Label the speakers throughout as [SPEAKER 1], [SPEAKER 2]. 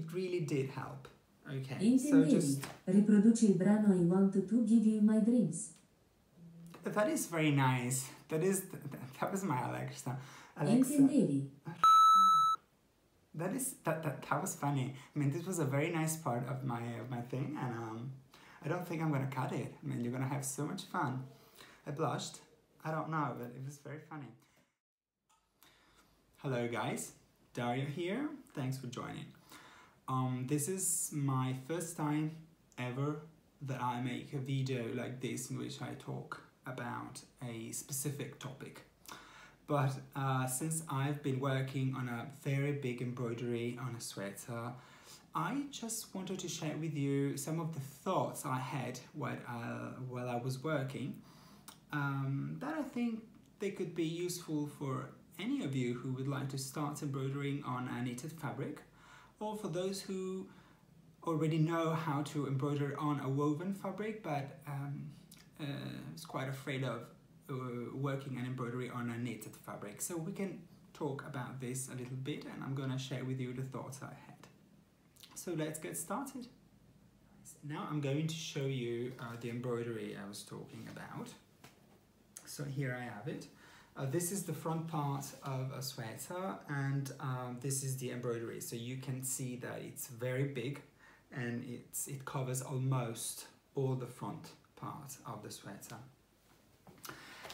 [SPEAKER 1] it really did help. Okay, so
[SPEAKER 2] Intendevi.
[SPEAKER 1] just...
[SPEAKER 2] Riproduci il brano I Want to Give You My Dreams.
[SPEAKER 1] That is very nice. That was my Alexa.
[SPEAKER 2] Intendevi.
[SPEAKER 1] That was funny. I mean, this was a very nice part of my thing, and I don't think I'm gonna cut it. I mean, you're gonna have so much fun. I blushed. I don't know, but it was very funny. Hello guys, Dario here. Thanks for joining. This is my first time ever that I make a video like this in which I talk about a specific topic. But since I've been working on a very big embroidery on a sweater, I just wanted to share with you some of the thoughts I had while I was working that I think they could be useful for any of you who would like to start embroidering on a knitted fabric, or for those who already know how to embroider on a woven fabric but is quite afraid of working an embroidery on a knitted fabric. So we can talk about this a little bit, and I'm gonna share with you the thoughts I had. So let's get started. Now I'm going to show you the embroidery I was talking about. So here I have it. This is the front part of a sweater, and this is the embroidery. So you can see that it's very big, and it covers almost all the front part of the sweater.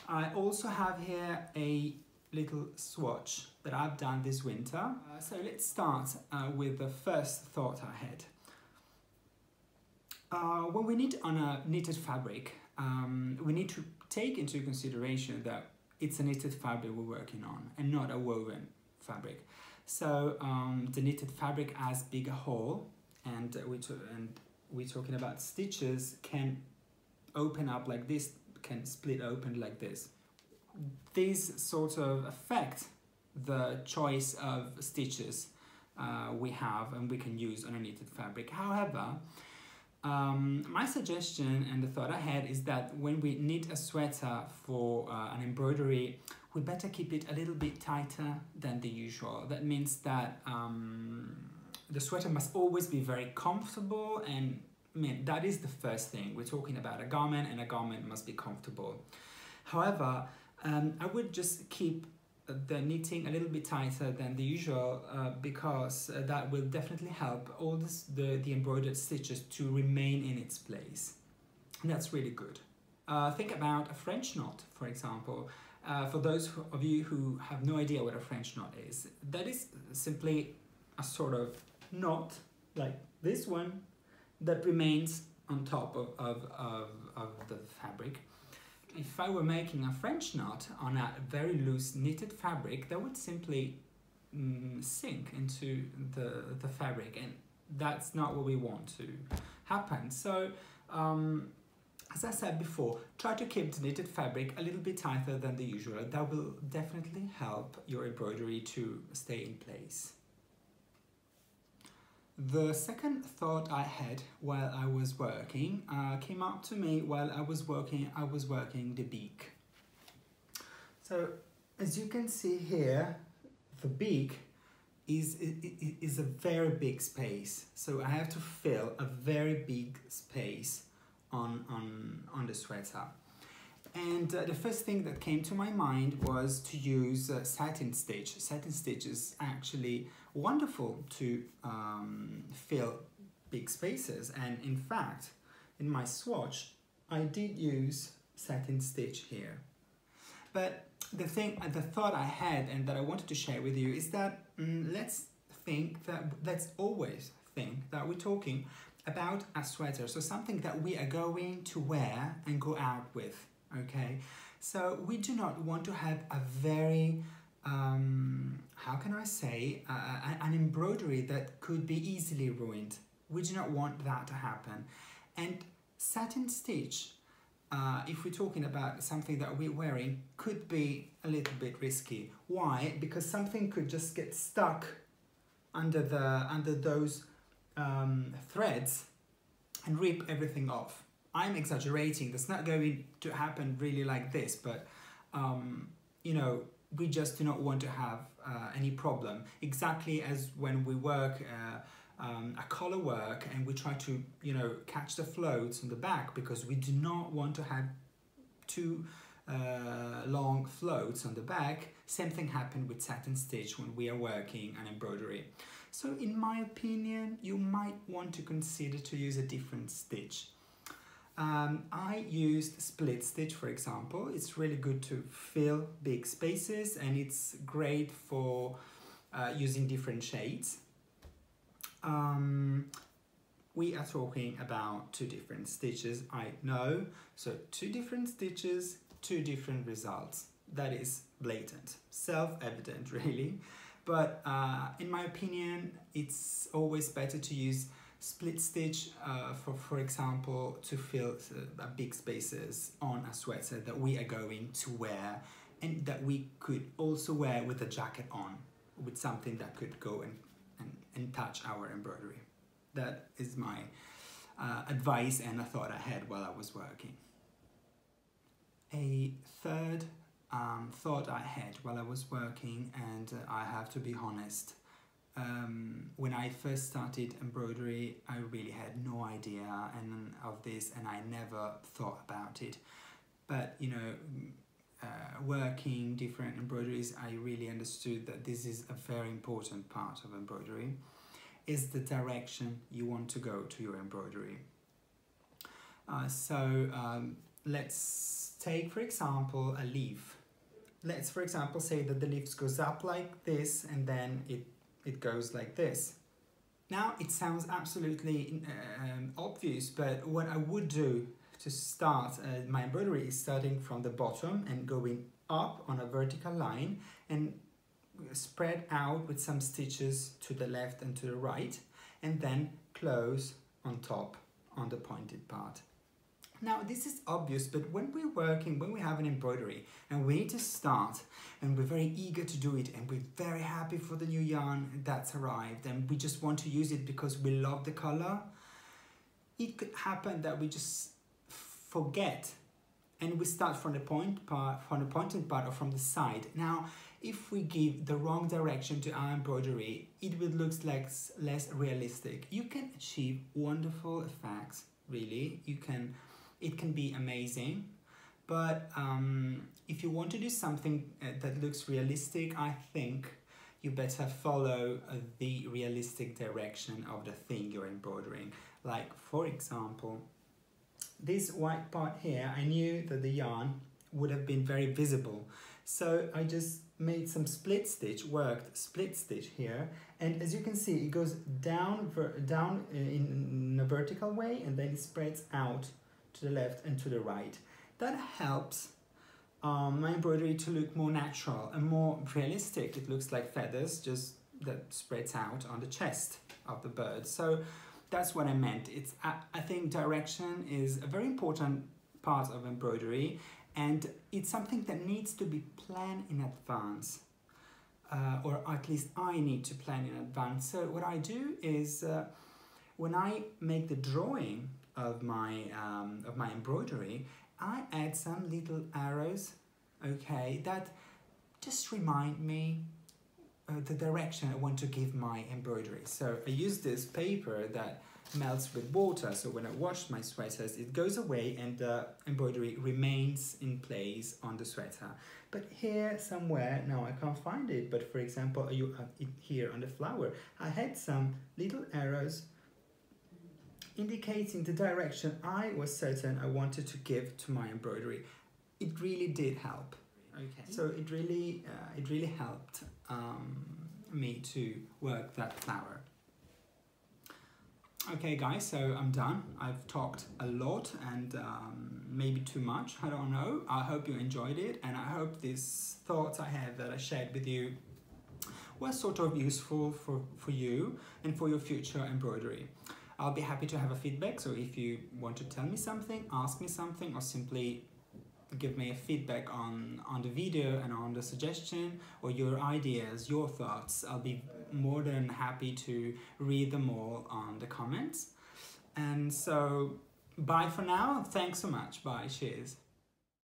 [SPEAKER 1] I also have here a little swatch that I've done this winter. So let's start with the first thought I had. When we knit on a knitted fabric, we need to take into consideration that it's a knitted fabric we're working on and not a woven fabric. So the knitted fabric has bigger hole, and we're talking about stitches can open up like this, can split open like this. These sort of affect the choice of stitches we have and we can use on a knitted fabric. However, my suggestion and the thought I had is that when we knit a sweater for an embroidery, we better keep it a little bit tighter than the usual. That means that the sweater must always be very comfortable, and I mean, that is the first thing. We're talking about a garment, and a garment must be comfortable. However, I would just keep the knitting a little bit tighter than the usual because that will definitely help all the embroidered stitches to remain in its place. And that's really good. Think about a French knot, for example. For those of you who have no idea what a French knot is, that is simply a sort of knot like this one that remains on top of the fabric. If I were making a French knot on a very loose knitted fabric, that would simply sink into the fabric, and that's not what we want to happen. So, as I said before, try to keep the knitted fabric a little bit tighter than the usual. That will definitely help your embroidery to stay in place. The second thought I had while I was working came up to me while I was working the beak. So as you can see here, the beak is a very big space. So I have to fill a very big space on the sweater. And the first thing that came to my mind was to use satin stitch. Satin stitch is actually wonderful to fill big spaces, and in fact, in my swatch, I did use satin stitch here. But the thought I had and that I wanted to share with you is that let's always think that we're talking about a sweater, so something that we are going to wear and go out with. Okay, so we do not want to have a very, how can I say, an embroidery that could be easily ruined. We do not want that to happen. And satin stitch, if we're talking about something that we're wearing, could be a little bit risky. Why? Because something could just get stuck under those threads and rip everything off. I'm exaggerating, that's not going to happen really like this, but you know, we just do not want to have any problem. Exactly as when we work a collar work and we try to, you know, catch the floats on the back because we do not want to have too long floats on the back. Same thing happened with satin stitch when we are working an embroidery. So in my opinion, you might want to consider to use a different stitch. I used split stitch, for example. It's really good to fill big spaces and it's great for using different shades. We are talking about 2 different stitches, I know. So 2 different stitches, 2 different results. That is blatant, self-evident really. But in my opinion, it's always better to use split stitch, for example, to fill big spaces on a sweater that we are going to wear and that we could also wear with a jacket on, with something that could go and touch our embroidery. That is my advice and a thought I had while I was working. A third thought I had while I was working, and I have to be honest, when I first started embroidery, I really had no idea of this and I never thought about it. But, you know, working different embroideries, I really understood that this is a very important part of embroidery, is the direction you want to go to your embroidery. Let's take, for example, a leaf. Let's, for example, say that the leaf goes up like this and then it goes like this. Now, it sounds absolutely obvious, but what I would do to start my embroidery is starting from the bottom and going up on a vertical line and spread out with some stitches to the left and to the right, and then close on top on the pointed part. Now, this is obvious, but when we're working, when we have an embroidery and we need to start and we're very eager to do it and we're very happy for the new yarn that's arrived and we just want to use it because we love the color, it could happen that we just forget and we start from the pointed part or from the side. Now, if we give the wrong direction to our embroidery, it will look like less realistic. You can achieve wonderful effects, really. It can be amazing, but if you want to do something that looks realistic, I think you better follow the realistic direction of the thing you're embroidering. Like, for example, this white part here, I knew that the yarn would have been very visible, so I just made some split stitch, worked split stitch here, and as you can see, it goes down in a vertical way and then it spreads out to the left and to the right. That helps my embroidery to look more natural and more realistic. It looks like feathers just that spreads out on the chest of the bird. So that's what I meant. I think direction is a very important part of embroidery, and it's something that needs to be planned in advance, or at least I need to plan in advance. So what I do is when I make the drawing of my embroidery, I add some little arrows, okay, that just remind me the direction I want to give my embroidery. So I use this paper that melts with water, so when I wash my sweaters it goes away and the embroidery remains in place on the sweater. But here somewhere, now I can't find it, but for example here on the flower, I had some little arrows indicating the direction I was certain I wanted to give to my embroidery. It really did help. Okay. So it really helped me to work that flower. Okay guys, so I'm done. I've talked a lot and maybe too much, I don't know. I hope you enjoyed it, and I hope these thoughts I have that I shared with you were sort of useful for you and for your future embroidery. I'll be happy to have a feedback, so if you want to tell me something, ask me something, or simply give me a feedback on the video and on the suggestion, or your ideas, your thoughts, I'll be more than happy to read them all on the comments. And so, bye for now. Thanks so much. Bye. Cheers.